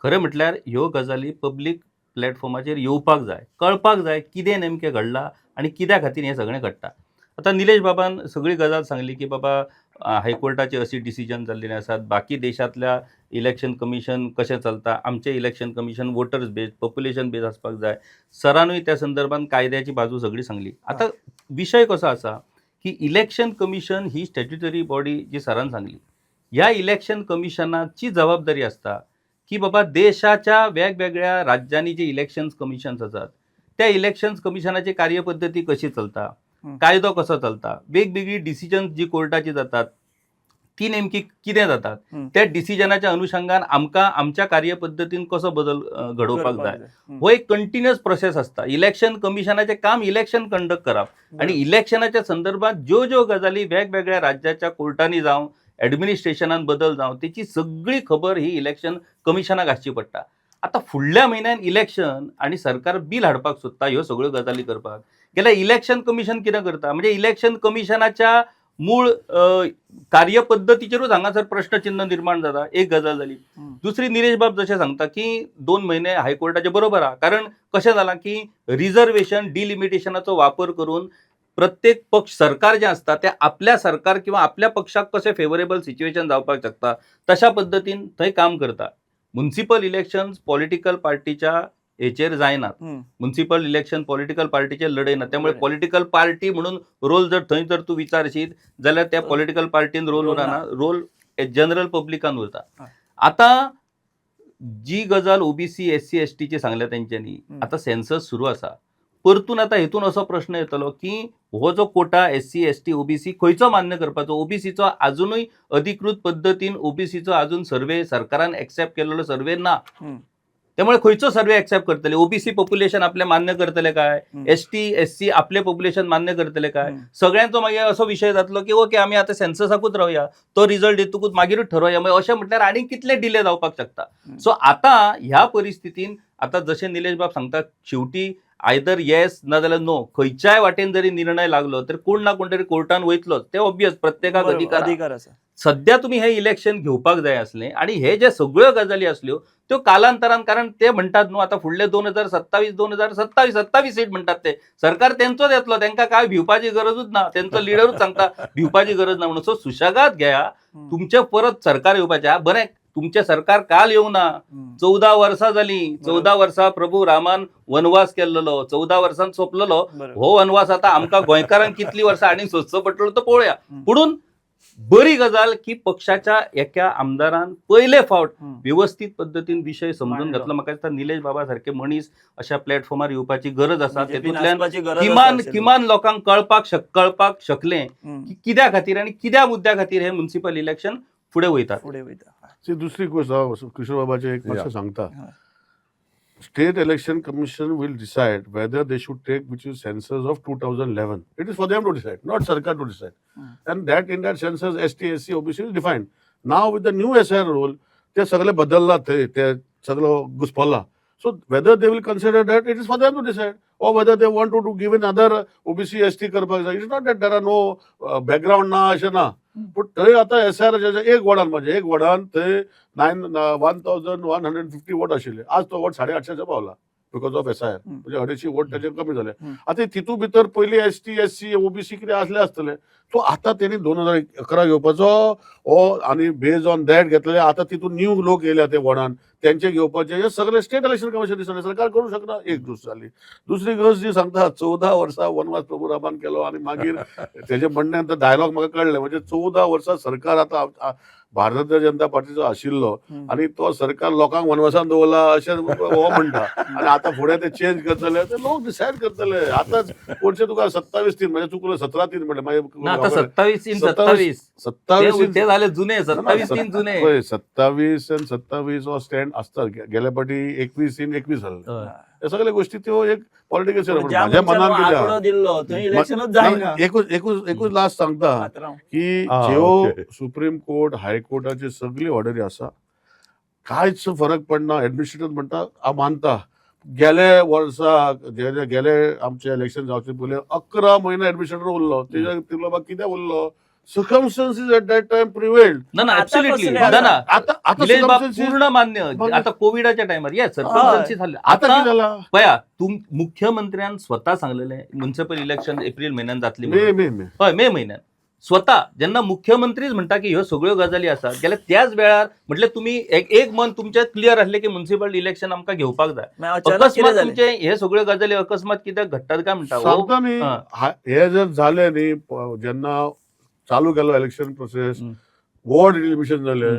खरें म्हटल्यार ह्यो गजाली पब्लीक प्लॅटफॉर्माचेर येवपाक जाय कळपाक जाय कितें नेमकें घडलां आनी कित्या खातीर हें सगळें घडटा. आतां निलेश बाबान सगळी गजाल सांगली की बाबा हायकोर्टाचे अशी डिसिजन जाल्लेले आसात बाकी देशांतल्या इलेक्शन कमिशन कशें चलता आमचें election commission voters base population base आसपाक जाय. सरानूय त्या संदर्भात कायद्याची बाजू सगळी सांगली. आतां विशय कसो आसा की इलेक्शन कमिशन ही स्टॅट्युटरी बॉडी जी सरान सांगली ह्या इलेक्शन कमिशनाची जबाबदारी आसता की बाबा देशाच्या वेगवेगळ्या राज्यांनी जे इलेक्शन्स कमिशन्स आसात त्या इलेक्शन्स कमिशनाची कार्यपद्धती कशी चलता कायदो कसो चलता वेगवेगळी डिसिजन्स जी कोर्टाची जातात ती नेमकी कितें जातात त्या डिसिजनाच्या अनुषंगान आमकां आमच्या कार्यपद्धतीन कसो बदल घडोवपाक जाय. हो एक कंटिन्युअस प्रोसेस आसता. इलेक्शन कमिशनाचें काम इलेक्शन कंडक्ट करप आनी इलेक्शनाच्या संदर्भात ज्यो ज्यो गजाली वेगवेगळ्या राज्याच्या कोर्टांनी जावं एडमिनिस्ट्रेशनान बदल जावं तेची सगळी खबर ही इलेक्शन कमिशनाक आसची पडटा. आतां फुडल्या म्हयन्यान इलेक्शन आनी सरकार बील हाडपाक सोदता ह्यो सगळ्यो गजाली करपाक गेल्यार इलेक्शन कमिशन कितें करता म्हणजे इलेक्शन कमिशनाच्या मूळ कार्यपद्धतीचेरूच हांगासर प्रश्नचिन्ह निर्माण जाता. एक गजाल जाली. दुसरी निलेश बाब जशें सांगता की 2 म्हयने हायकोर्टाचे बरोबर आहा कारण कशें जालां की रिजर्वेशन डिलिमिटेशनाचो वापर करून प्रत्येक पक्ष सरकार जें आसता तें आपल्या सरकार किंवा आपल्या पक्षाक कशें फेवरेबल सिच्युएशन जावपाक शकता तशा पद्दतीन थंय काम करता. म्युन्सिपल इलेक्शन पॉलिटिकल पार्टीच्या हेचेर जायनात. म्युन्सिपल इलेक्शन पॉलिटिकल पार्टीचेर लढयना. त्यामुळे बरें. पॉलिटिकल पार्टी म्हणून रोल जर थंय जर तूं विचारशीत जाल्यार त्या पॉलिटिकल पार्टीन रोल रोल उरना. ना. रोल जनरल पब्लिकान उरता. हय. आता जी गजाल ओबीसी एससी एसटीची सांगल्या तेंच्यांनी, आता सेन्सस सुरू आसा. परतून आता हेतून असो प्रश्न येतलो की हो जो कोटा एससी एसटी ओबीसी खंयचो मान्य करपाचो. ओबीसीचो अजूनय अधिकृत पद्दतीन ओबीसीचो अजून सर्वे सरकारान एक्सेप्ट केलेलो सर्वे ना. त्यामुळे खंयचो सर्वे एक्सेप्ट करतले. ओबीसी पॉप्युलेशन आपले मान्य करतले काय, एसटी एससी आपले पॉप्युलेशन मान्य करतले काय. सगळ्यांचो मागीर असो विषय जातलो की ओके आमी आतां सेन्ससाकूच रावया, तो रिजल्ट येतकूच मागीरूच ठरवया. मागीर अशें म्हटल्यार आनी कितले डिले जावपाक शकता. सो आता ह्या परिस्थितीन आता जशें निलेश बाब सांगता शेवटी आयदर येस ना जाल्यार नो खंयच्याय वाटेन जरी निर्णय लागलो तर कोण ना कोण तरी कोर्टान वयतलोच. ते ऑब्वियस प्रत्येकाक अधिकार आसा. सध्या तुम्ही हे इलेक्शन घेवपाक जाय आसलें आणि हे जे सगळ्यो गजाली आसल्यो त्यो कालांतरान, कारण ते म्हणटात न्हू आता फुडले 2027 सीट म्हणटात ते सरकार तेंचोच येतलो. तांकां काय भिवपाची गरजूच ना. तेंचो लिडरूच सांगता भिवपाची गरज ना म्हणून. सो सुशेगाद घेया. तुमचे परत सरकार येवपाचें. बरें तुमचे सरकार काल येवना. 14 वर्सां जालीं. 14 वर्सां प्रभू रामान वनवास केल्लो. 14 वर्सांत सोंपलेलो. हो वनवास आता आमकां गोंयकारांक कितली वर्सां आनी सोंसचो पडटलो तो पळोवया. पुणून बरी गजाल की पक्षाच्या एका आमदारान पयले फावट व्यवस्थित पद्धतीन विषय समजून घेतलो. म्हाका दिसता निलेश बाबा सारखे मनीस अशा प्लॅटफॉर्मार येवपाची गरज आसा. तेतूंतल्यान किमान लोकांक कळपाक शकलें की कित्या खातीर आनी कित्या मुद्द्या खातीर हे म्युन्सिपल इलेक्शन फुडें वयता. दुसरी गोष्ट किशोर बाबाचे एक मातशें सांगता. State Election Commission will decide whether they should take which is census of 2011. It is for them to decide, not Sarkar to decide. And that in that census ST, SC, OBC is defined. Now with the new SR rule, ते सगळे बदलला ते सगळं घुसपल्ला. So whether they will consider that, it is for them to decide. Or whether they want to give another OBC, ST करपाक जाय. It is not that there are no background ना अशें ना. पण थंय आता SR एक वॉर्डान थंय 1150 वोट आशिल्ले. आज तो वोट 850 पावला बिकॉज ऑफ SIR. म्हणजे 250 वोट त्याचे कमी झाले. आता तितू भितर पयली ST, SC, OBC कितें आसले आसतले. तो आता त्यांनी 2011 घेवपाचो आणि बेज ऑन दॅट घेतलेले. आता तितून न्यू लोक येयल्या ते वॉर्डान त्यांचे घेवपाचे. हे सगळे स्टेट इलेक्शन कमिशन दिसले. सरकार करू शकना. एक गोष्ट जाली. दुसरी गोष्ट जी सांगता 14 वर्सां वनवास प्रभू रामान केलो आणि मागीर त्याचे म्हणणे डायलॉग म्हाका कळले. म्हणजे 14 वर्सां सरकार आता भारतीय जनता पार्टीचो आशिल्लो आणि तो सरकार लोकांक वनवासान दवरला अशें हो म्हणटा. आणि आता फुडें ते चेंज करतले ते लोक डिसायड करतले. आतांच कोणशे तुका 27 म्हणजे चुकलो 17 म्हणले आता 27 ते झाले जुने 27 आणि 27 हो स्टँड असतात. गेल्या फाटी 21 झाले. हे सगळ्या गोष्टी त्यो एक पॉलिटिकल माझ्या मनान एकूच लास्ट सांगता की ज्यो सुप्रीम कोर्ट हायकोर्टाची सगळी ऑर्डरी आसा कांयच फरक पडना. एडमिनिस्ट्रेटर म्हणटा मानता. गेल्या वर्सा गेले आमचे इलेक्शन जावचे पयलीं 11 म्हयने एडमिनिस्ट्रेटर उरलो. तेजो बाबा कित्याक उरलो. circumstances at that time prevailed. ना ऍब्सोल्युटली आता पूर्ण मान्य. आता कोविडच्या टायमार येस सर्कमस्टन्सीस झाले. आता पया मुख्यमंत्र्यान स्वतः सांगलेले म्युन्सिपल इलेक्शन एप्रिल महिन्यात जातली. मे महिन्यात स्वतः जेन्ना मुख्यमंत्रीच म्हणटा की ह्यो सगळ्यो गजाली आसात गेल्या त्याच वेळार म्हटल्यार तुम्ही एक मन तुमचे क्लियर आसले की म्युन्सिपल इलेक्शन आमकां घेवपाक जाय. अकस्मात तुमचे हे सगळ्यो गजाली अकस्मात कित्याक घडटात काय म्हणटा. हे जर झाले न्ही जेन्ना चालू केलो इलेक्शन प्रोसेस वॉर्ड डिलिमिशन झाले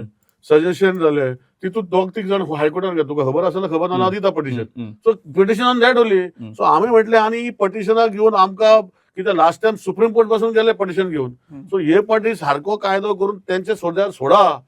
सजेशन झाले तितून 2-3 जण हायकोर्टान घेता. तुका खबर आसना खबर ना दिता petition. So petition on that only. So आमी म्हटले आणि पटिशनाक घेऊन आमकां कित्याक लास्ट टाइम सुप्रीम कोर्ट पासून गेले पटिशन घेऊन. सो हे पाटी सारको कायदो करून त्यांचे सोडा.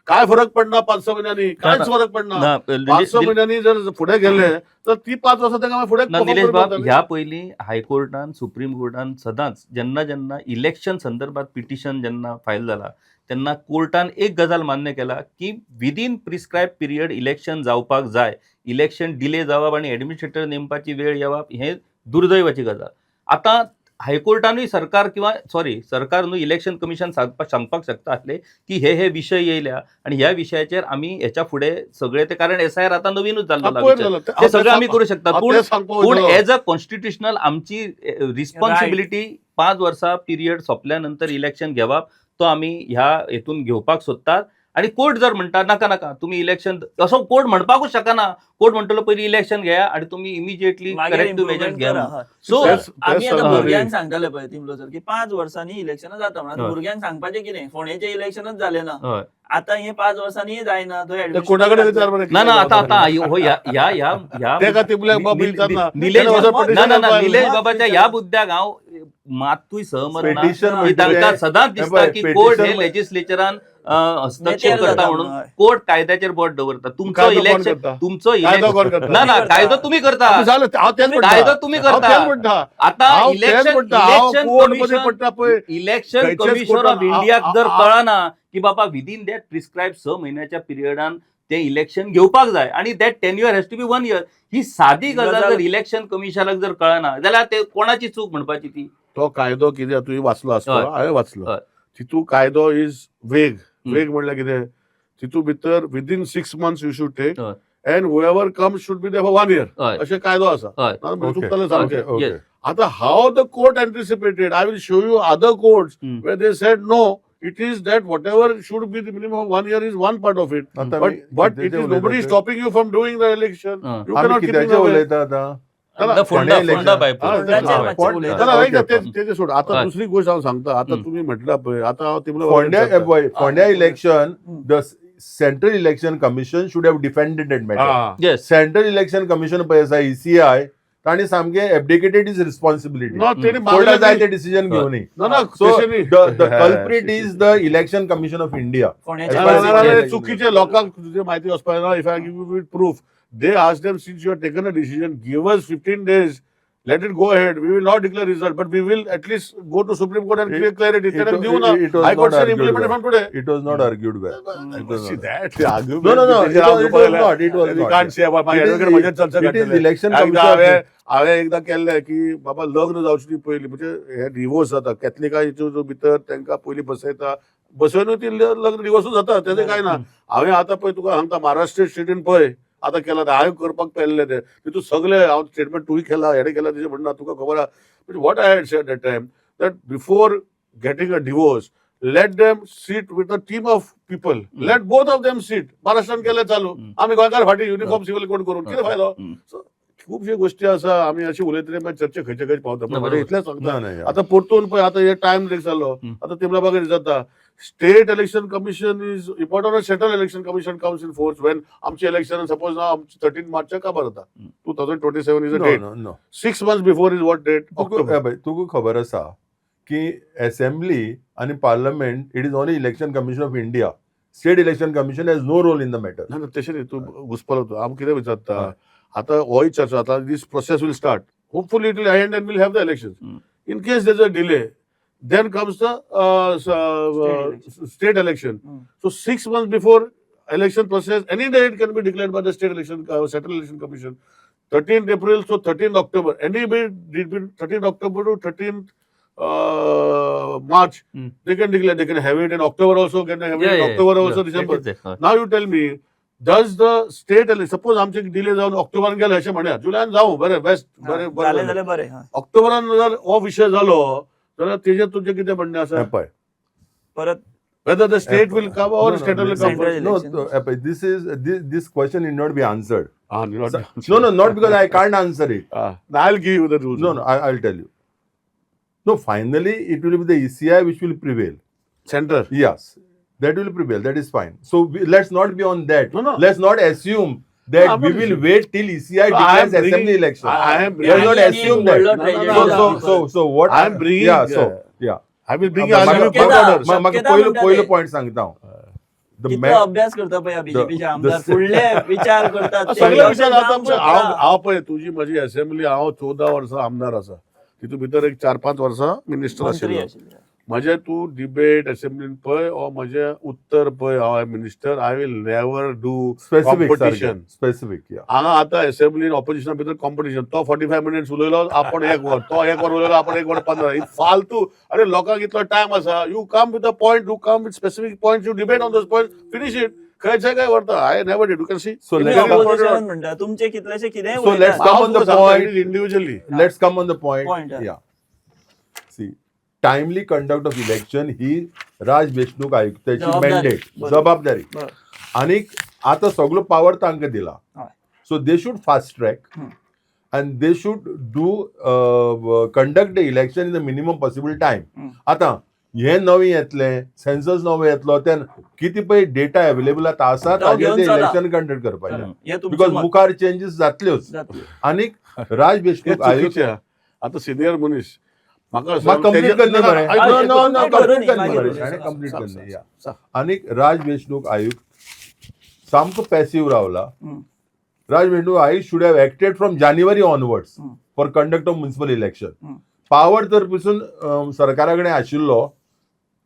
काय फरक पडना 5-6 महिन्यांनी. कांयच फरक पडना. 5-6 महिन्यांनी जर फुडें गेले तर ती 5 वर्सां तांकां फुडें. निलेश बाब ह्या पयलीं हायकोर्टान सुप्रीम कोर्टान सदांच जेन्ना इलेक्शन संदर्भात पिटिशन जेन्ना फायल जाला तेन्ना कोर्टान एक गजाल मान्य केला की विदीन प्रिस्क्रायब पिरियड इलेक्शन जावपाक जाय. इलेक्शन डिले जावप आणि एडमिनिस्ट्रेटर नेमपाची वेळ येवप हे दुर्दैवाची गजाल. आता हायकोर्टानूय सरकार सरकार न्हू इलेक्शन कमिशन सांगपाक शकता आसले की हे विषय येयल्या आणि ह्या विशयाचेर आमी हेच्या फुडें सगळे ते कारण SIR आता नवीनूच जाल्लो ते सगळें आमी करूं शकता. पूण एज अ कॉन्स्टिट्युशनल आमची रिस्पॉन्सिबिलिटी 5 वर्सां पिरियड सोंपल्या नंतर इलेक्शन घेवप तो आमी ह्या हेतून घेवपाक सोदतात. आणि कोर्ट जर म्हणटा नाका नाका तुम्ही इलेक्शन असो कोर्ट म्हणपाकूच शकना. कोर्ट म्हणटलो पयली इलेक्शन घ्या आणि तुम्ही इमिजिएटली मागीर करेक्टिव्ह मेजर्स improvement घ्या करा. म्हणून. हय. सो That's- आमी that's आतां a भुरग्यांक very- सांगताले पळय तिमलो सर की 5 वर्सांनी इलेक्शनां जाता म्हणून. हय. भुरग्यांक सांगपाचें कितें, फोंडेचे इलेक्शनच जालें ना, हय. आतां हे 5 वर्सांनी जायना, थंय त्या admission कोणाकडे जातलें. विचार बरं ना ना आता आता हो या या या या ते का ते ब्लॅक बॉब विचारना. निलेश त्याला वचून बाबा- petition ना ना ना करपाक निलेश लावा. बाबाच्या या मुद्द्याक हांव मातूय सहमत ना Petition की म्हणजे तांकां सदांच दिसता पळय, की petition कोर्ट हे म्हणजे- लेजिस्लेचरान हस्तक्षेप नेत्यार करता जाता म्हणून. म्हणून. कोर्ट कायद्याचेर बोट दवरता. तुमचो कायदो कोण इलेक्शन करता? तुमचो कायदो कोण करता? ना ना तुम्ही कायदो करता. तुम्ही करता. झालं हांव तेच म्हणटा. कायदो तुम्ही हांव करता. तेच म्हणटा. आता हांव तेच इलेक्शन म्हणटा. हांव इलेक्शन कोर्ट मध्ये कमिशन पडटा पळय. इलेक्शन खंयचेच कमिशन ऑफ कोर्टान- इंडियाक जर आ- आ- कळना की बाबा विदिन दॅट प्रिस्क्राईब 6 महिन्याच्या पिरियडान ते इलेक्शन घेवपाक जाय आणि that tenure has to be 1 year. ही सादी गजाल जर इलेक्शन कमिशनाक जर कळना जाल्यार ते कोणाची चूक म्हणपाची ती. तो कायदो कितें तुवें वाचलो आसतो. हय. हांवें वाचलो. हय. तितू कायदो इज वेग म्हणल्यार कितें तितू भितर within 6 months you should take हय. And whoever comes should be there for 1 year. हय. अशें कायदो आसा. हय. ना, Okay. चुकतालें सामकें. Okay. Yes. आता how the court anticipated I will show you other courts Hmm. Where they said no it is that whatever should be the minimum 1 year is one part of it. आता but मी- but it कितें is nobody उलयता ते? Stopping you from doing the election. हं. You आमी cannot keep कित्याचें उलयता आतां? फोंडा फोंडा फोंडा बाय हा, फोंडाचेर हा, मातशें फोंड- उलयता. Okay. ते सोड. आता हय. दुसरी गोष्ट हांव सांगता. आता हं. तुम्ही म्हटला पळय आता हांव तिमलो फोंड्या Ah, election the central election commission should have defended it matter. Yes central election commission पळय आसा ECI ताणी सामके एबडिकेटेड इज रिस्पॉन्सिबिलिटी. ना तेणी कोर्टा मागलें जाय न्ही. ते डिसिजन घेवन ना ना सो तशें न्ही. The culprit is the election commission of India. फोंड्याच्या ना, ना, ना, इलेक्शन. ना, चुकीचे लोकांक तुझे माहिती वचपाक ना. If I give you proof they ask them since you have taken a decision give us 15 days. Let it go ahead. We will not declare result, but we will at least go to Supreme Court and clear clarity. Tell them, give na. it was High Court not said argued implement well. from today. It was not argued well. It was See not. that argument. No, no, no. त्याचे It now was दुखवलेलं. not. It was You not. can't say about my It is- advocate माझ्या चर्चा it is घडलेल्या. election एकदा commission. हांवें एकदा केल्लें की बाबा लग्न जावची न्ही पयलीं म्हणजे हे डिवोर्स जाता कॅथलिकांच्यो जो भितर तांकां पयलीं बसयता बसोवनूय ती लग्न डिवोर्सूच जाता तेजें कांय ना. हांवें आतां पळय तुका सांगता महाराष्ट्र स्टेटीन पळय आतां केला हांवें करपाक पेल्लें तें तितून सगळें हांव स्टेटमेंट तुवें केला हेडे केला तेजें म्हणना तुका खबर आहा म्हणजे what I had said that time that before getting a divorce let them sit with a team of people let both of them sit. महाराष्ट्रान केलें चालू आमी गोंयकार फाटी युनिफॉर्म सिव्हिल कोड करून कितें फायदो. खुबश्यो गोष्टी आसा आमी अशी उलयतले मागीर चर्चे खंयचे खंयचे पावता. बरोबर. इतलेंच सांगता. No, no, yeah. आता परतून पळय आता हे टायम ब्रेक जालो आता तिमला बागेर जाता. State election commission is important. Central election commission comes in force when आमचे इलेक्शन सपोज नाव 13 मार्चच्या काबार जाता 2027 is a No, date. no, no. 6 months before is what date October. तुका खबर आसा की असेंब्ली आणि parliament it is only election commission of India. State election commission has no role in the matter. ना तशें न्ही तूं घुसपलो तूं हांव कितें विचारता आतां होय चर्चा आतां this process will start hopefully it will end and will have the election. In case there is a delay then comes the state election. So 6 months before election process, any day it can be declared by the state election, central election commission. 13th April, so 13th October. Any day between 13th October to 13th March, they can declare. They can have it in October also. Can have it in October also, December. Now you tell me, does the state suppose आमचे delay जाऊन ऑक्टोबरान गेले अशें म्हणया जुलयान जावं बरें best बरें जालें जाल्यार बरें. ऑक्टोबरान जर हो विषय जालो जाल्यार तेजेर तुजें कितें म्हणणें आसा. पळय परत whether the state will come or state will come Central first. election. No, this question need not be answered. Not Not because I can't answer it. I'll give you the rules. No, I'll tell you. No, finally it will be the ECI which will prevail. Center. Yes, that will prevail. That is fine. So let's not be on that. No. Let's not assume that I'm we not will assuming. wait till ECI No, I am declares bringing- assembly election. I am Let's not bringing- assume that. No, no, no. So what I am bringing- yeah. I will bring म्हाका- you शक्यता- court order. शक्यता म्हाका म्हणटा पहिलो ते. Point सांगता हांव. The कितलो ma- अभ्यास करता पळय बीजेपीचे the- आमदार the- फुडले विचार करतात ते सगळे विचार विचार आता जावंक पळय शकता. हांव पळय तुजी म्हजी असेंब्ली हांव 14 वर्सां आमदार आसा तितून भितर एक 4-5 वर्सां मिनिस्टर मंत्री आशिल्लो. आशिल्ले. म्हजे तूं डिबेट असेंब्लीन पळय ओ म्हजें उत्तर पळय हांव minister I will never do specific competition. specific yeah. हांगा आतां असेंब्लीन ऑपोजिशना भितर कॉम्पिटिशन तो 45 मिनिट्स उलयलो आपण 1 वर तो 1 वर उलयलो आपण 1 वर 15 ही फालतू. अरे लोकांक इतलो टायम आसा you come with a point you come with specific point you debate on those point finish it. खंयचे काय व्हरता I never did you can see. So तुम्ही let's opposition म्हणटा तुमचे कितलेशे कितें So let's come on the point. Individually. Let's come on the point. Point, Yeah. See, timely conduct of election he राज देशमुख आयुक्ताची जबाबदारी. Mandate बरोबर. जबाबदारी बरोबर. आणि आता सगळो पावर तांकां दिला. हय. So they should fast track हम्म. and they should conduct the election in the minimum possible time. आता हे नवी येतले सेन्सस नवो येतलो तेन किती पळय डेटा अवेलेबल आसा तो ताजेर घेवन ते चला. इलेक्शन कंडक्ट करपाचें हे तुमचें बिकॉज मत. मुखार चेंजीस जातल्योच. जातले. आणि राज हे देशमुख आयुक्त चुकीचे आहे. आता सिनियर मनीस म्हाका म्हाका कंप्लीट करनी मरे ऐक- no, no no complete complete करूनी, करनी मागीर मरे उलयता. आणि कंप्लीट सांग, करनी या. सांग. आणि राज देशमुख आयुक्त सामको पॅसिव्ह रावला. हम्म. राज देशमुख आयुक्त शुड हॅव एक्टेड फ्रॉम जानेवारी onwards hmm. For conduct of municipal election. Hmm. Power तर पसून सरकारा कडेन आशिल्लो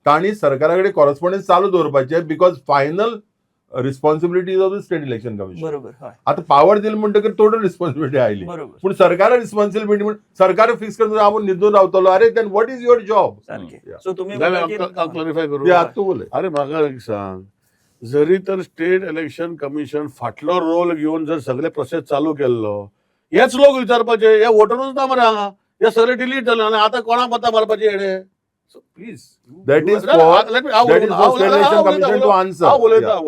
तांणी सरकारा कडेन कॉरस्पॉन्डन्स चालू दवरपाचे because final responsibilities of the state election commission. बरोबर. हय. आता पावर दिली म्हणटकीर टोटल रिस्पॉन्सिबिलिटी आयली. बरोबर. पूण सरकारा रिस्पॉन्सिबिलिटी म्हण सरकार फिक्स करता आपण निधून रावतलो. अरे then what is your job? सारखे. Yeah. सो तुम्ही नाही, म्हणता नाही, की- हांव क्लॅरिफाय करू. ते आता बोलय. अरे म्हाका एक सांग, जरी तर स्टेट इलेक्शन कमिशन फाटलो रोल घेऊन जर सगळे प्रोसेस चालू केल्लो, हेच लोक विचारपाचे हे वोटरूच ना मरे हांगा, हे सगळे डिलीट जाले आनी आतां कोणाक मतां मारपाची हेडे. So please That is for state election commission to answer.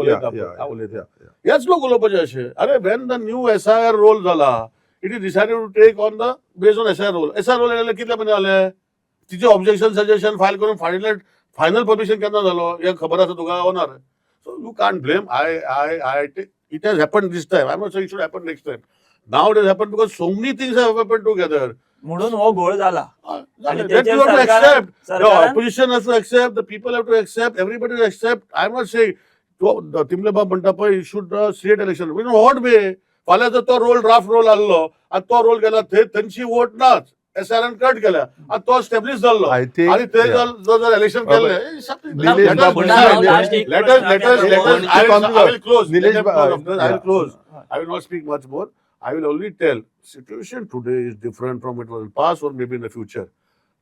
Yeah. हेच लोक उलोवपाचे अशे. अरे when the new SIR roll जाला, it is decided to take on the based on SIR roll. SIR roll येयले कितले म्हयने जाले, तिचे ऑब्जेक्शन सजेशन फायल करून फायनल परमिशन केन्ना जालो हे खबर आसा तुका होणार. So you can't blame. It has happened this time. I'm not saying it should happen next time. Now it has happened because so many things have happened together. म्हणून हो घोळ झाला. आणि That त्याचे you have to सरकारान- accept. The सरकारान- opposition has to accept. The people have to accept. Everybody has to accept. I'm not saying तिमले बाब म्हणटा पळय should state election. In what way? फाल्यां जर तो रोल ड्राफ्ट रोल आसलो आनी तो रोल गेला थंयची वोट नाच SRN कट केल्या आनी तो स्टॅब्लिश जाल्लो I think- आनी ते yeah. जर इलेक्शन केले निलेश बाबू, I will close. Nilesh Let them Ba- close after. I will yeah. close. I will not speak much more. I will only tell situation today is different from it was in the past or maybe in the future.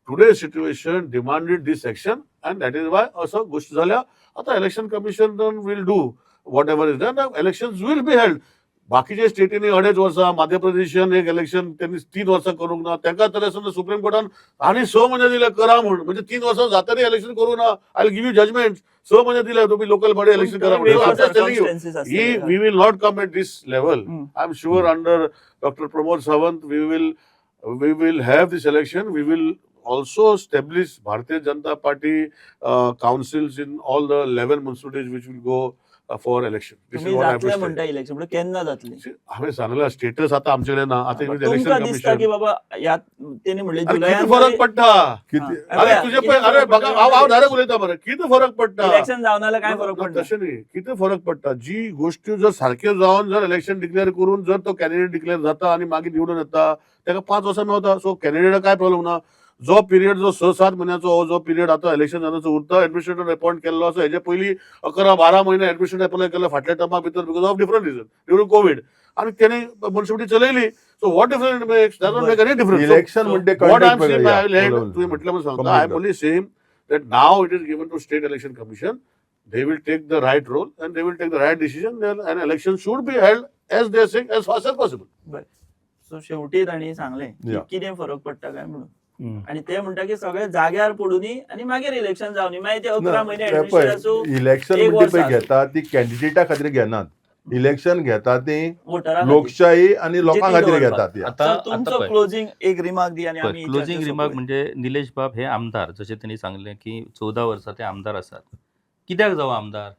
Today's situation demanded this action and that is why also गोष्टी झाल्या. आता election commission will do whatever is done. Elections will be held. बाकीचे स्टेटीने 2.5 वर्सां मध्य प्रदेशान एक election त्यांनी 3 वर्सां करूंक ना तेका तरी सुप्रीम कोर्टान आणि 6 महिने दिले करा म्हणून म्हणजे 3 वर्सां जातरी इलेक्शन करू ना. I will give you judgement. 6 महिने दिले तुम्ही लोकल बॉडी इलेक्शन करा म्हणून. We will not come at this level. I'm sure under Dr. Pramod Sawant, we will have this election. We will also establish Bharatiya Janata Party councils in all the 11 municipalities which will go for election. This is तुम्ही what I have जातले to say. म्हणता election म्हणजे केन्ना जातली. हांवें सांगला status आता आमच्याकडे ना. आता तुमकां इलेक्शन दिसता की कमिशन बाबा यात त्यांनी म्हणले किती जुलयात फरक पडटा. किती अरे तुझे पळय अरे बघा हांव डायरेक्ट उलयता मरे किती फरक पडटा. इलेक्शन जावन जाल्यार काय फरक पडटा. तशें न्ही किती फरक पडटा. जी गोष्टी जर सारक्यो जावन जर इलेक्शन डिक्लेअर करून जर तो कॅन्डिडेट डिक्लेअर जाता आणि मागीर निवडून येता ताका 5 वर्सां मेळटा. सो कॅन्डिडेटाक काय प्रॉब्लेम ना. जो पिरियड जो 6-7 महिन्याचो जो पिरियड आता इलेक्शन जाण्याचो उरता एडमिनिस्ट्रेटर अपॉइंट केल्लो आसा हेजे पयलीं 11-12 महिने एडमिनिस्ट्रेटर अप्लाय केल्लो फाटल्या टर्मा भितर because of different reason during Covid आणि त्याने म्युनिसिपालिटी चलयली. So what different makes that don't make any difference. Election म्हणजे What I'm conduct saying, बघा. I will end. बोला, तुम्ही म्हटलं म्हणून सांगता. Complete I'm only saying that now it is given to State Election Commission. They will take the right role and they will take the right decision. And election should be held as they are saying as fast as possible. बरं. So शेवटी तांणी सांगले की Yeah. कितें फरक पडटा काय म्हणून. आणि ते म्हणटा की सगळे जाग्यार पडूनी आणि मागीर इलेक्शन जावनी मागीर ते 11 महिने ऍडमिनिस्ट्रेटर आसूं इलेक्शन एक म्हणजे वर्स पळय आसूं. घेता ती कॅन्डिडेटा खातीर घेनात. इलेक्शन घेता ती वोटरां लोकशाही आणि लोकां जितली खातीर दवरपाक. घेतात. आता तुमचो पळय. क्लोजिंग एक रिमार्क दी आणि आम्ही क्लोजिंग चर्चा रिमार्क सोंपूया. म्हणजे निलेश बाब हे आमदार जसे त्यांनी सांगले की 14 वर्सां ते आमदार असतात. कित्याक जावं आमदार.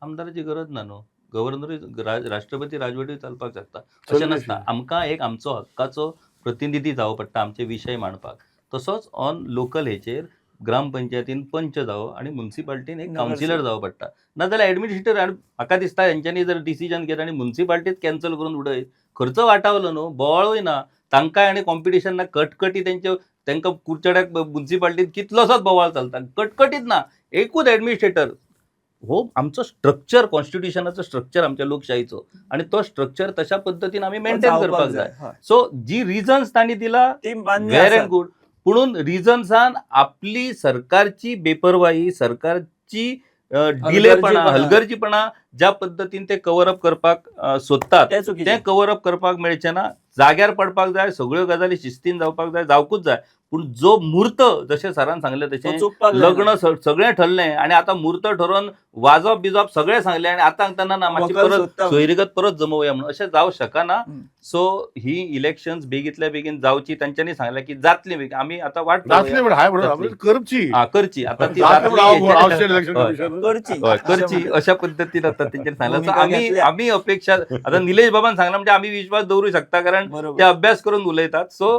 आमदाराची गरज ना न्हू. गव्हर्नर राष्ट्रपती राजवटी चालपाक शकता अशें चलना नसता. आमकां एक आमचो हक्काचो प्रतिनिधी जावं पडटा आमचे विशय मांडपाक. तसोच ऑन लोकल हेचेर ग्रामपंचायतीन पंच जावं आणि म्युनिसिपालिटीन एक कावन्सिलर जावं पडटा. नाजाल्यार एडमिनिस्ट्रेटर म्हाका दिसता हेंच्यांनी जर डिसिजन घेत आनी म्युनिसिपालिटीच कॅन्सल करून उडय खर्च वाटावलो न्हू बोवाळूय ना तांकांय आनी कॉम्पिटिशन ना. कटकटी तांकां कुरचड्याक म्युनिसिपालिटीत कितलोसोच बोवाळ चलता. कटकटीत ना. एकूच एडमिनिस्ट्रेटर. हो आमचो स्ट्रक्चर कॉन्स्टिट्युशनाचो स्ट्रक्चर आमच्या लोकशाहीचो आणि तो स्ट्रक्चर तशा पद्दतीन आमी मेंटेन जावपाक करपाक जाय. हय. सो जी रिजन्स तांणी दिला ती मान्य व्हेरी आसात. गुड. पुणून रिजन्सान आपली सरकारची बेपरवाही सरकारची डिलेपणा हलगर्जीपणा ज्या पद्दतीन ते कव्हर अप करपाक सोदतात ते चुकीचें. ते कव्हर अप करपाक मेळचें ना. जाग्यार पडपाक जाय. सगळ्यो गजाली शिस्तीन जावपाक जाय जावकूच जाय. पूण जो मुहूर्त जशें सरान सांगलें तो तशें चुकपाक जायना. लग्न सगळें ठरलें आनी आतां मुहूर्त ठरोवन वाजप बिजप सगळें सांगलें आनी आतां सांगतना ना मातशी वखद परत सोदता. सोयरीगत परत जमोवया म्हणून अशें जावं शकना. हम्म. सो ही इलेक्शन्स बेगीतल्या बेगीन जावची तांच्यांनी सांगलें की जातली बेगीन. आमी आतां वाट जातले पळोवया. म्हणून हाय म्हणून जातली. आपण करची करची आतां ती जातले म्हणून हांव- हांव जातली. स्टेट इलेक्शन हय. कमिशन करची हय, करची अशा पद्दतीन आता तेंच्यांनी सांगलें. भूमिका आमी घेतल्या. आमी अपेक्षा आता निलेश बाबान सांगला म्हणजे आमी विश्वास दवरूं शकता कारण बरोबर. ते अभ्यास करून उलयतात. सो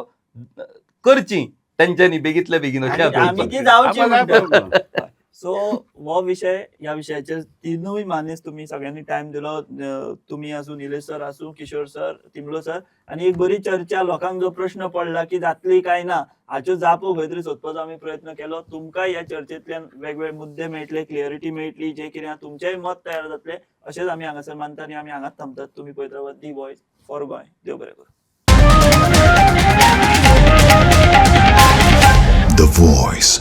करची तेंच्यांनी बेगीतल्या बेगीन अशें आमी ती अपेक्षा. जावची आम्हाला काय म्हणटा. problem? सो हो विषय ह्या विशयाचेर तिनूय मानेस तुम्ही सगळ्यांनी टाइम दिलो. तुम्ही आसूं, निलेश सर आसूं, किशोर सर, तिमलो सर, आणि एक बरी चर्चा. लोकांक जो प्रश्न पडला की जातली काय ना हाच्यो जापो खंय तरी सोदपाचो आमी प्रयत्न केलो. तुमकां ह्या चर्चेंतल्यान वेगवेगळे मुद्दे मेळटले, क्लियरिटी मेळटली, जे कितें तुमचेंय मत तयार जातलें अशेंच आमी हांगासर मानता आनी आमी हांगाच थांबतात. तुम्ही पळयत रावात दी वॉयस फॉर गोंय. देव बरें करूं. The Voice.